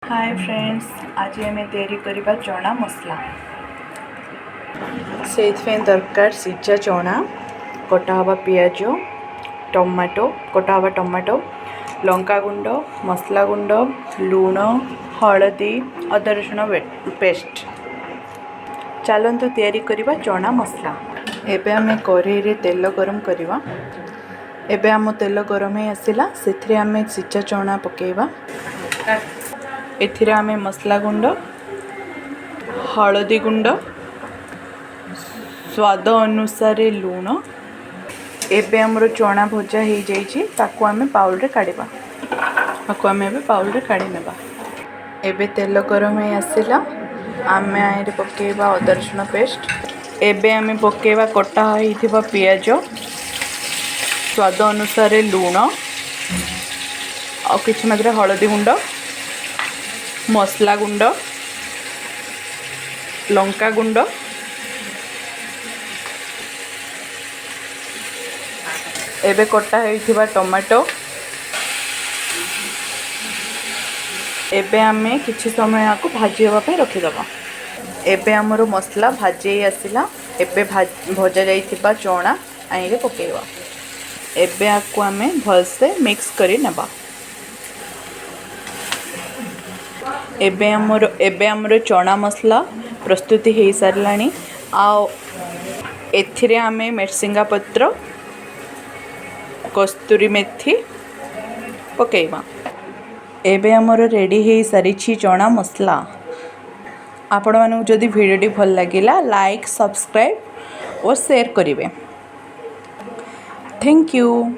Hi friends, आज आम तैयारी करवा चना मसला। से दरकार सीझा चना, कटा हवा पियाज, टमाटो कटा हवा टमाटो, लंका गुंड, मसला गुंड, लूण, हलदी, अदा रसुण पेस्ट। चलतु तैयारी करवा चना मसला। एबे आम कढ़ई तेल गरम करवा। एबे आम तेल गरम हो आसला, से आम सीझा चना पकेवा। एथिरे आमे मसला गुंड, हलदी गुंड, स्वाद अनुसार लूण। एबे हमरो चना भजा हो जाइए, ताकू आमे बाउल रे काढ़िबा। ताकू आमे एबे बाउल रे काढ़ी नेबा। एबे तेल गरम हो आसला, आमे आइरे पकेबा अदा रसुण पेस्ट। एबे आमे पकेबा कटा होइथिबा पियाज, स्वाद अनुसार लूण और किछि मात्रा हलदी गुंड, मसला गुंड, लंका गुंड, एबे कटा होइथिबा टमाटो। एबे आमे किछि समय आको भाजी होबा पे रखिदबा। एबे हमरो मसला भाजी आसिला। एबे भजा जाइथिबा चना आइरे पकेइबा। एबे आको आमे भलसे मिक्स करि नेबा। एबे हमरो चना मसला प्रस्तुति हो सारानी। एथिरे आमे मिर्सिंगा पत्र, कस्तूरी मेथी पकेइबा। एबे हमरो रेडी हो सारी चना मसला। आपण मानू जदि वीडियोटी भल लागिला लाइक, सब्सक्राइब और शेयर करिवे। Thank you.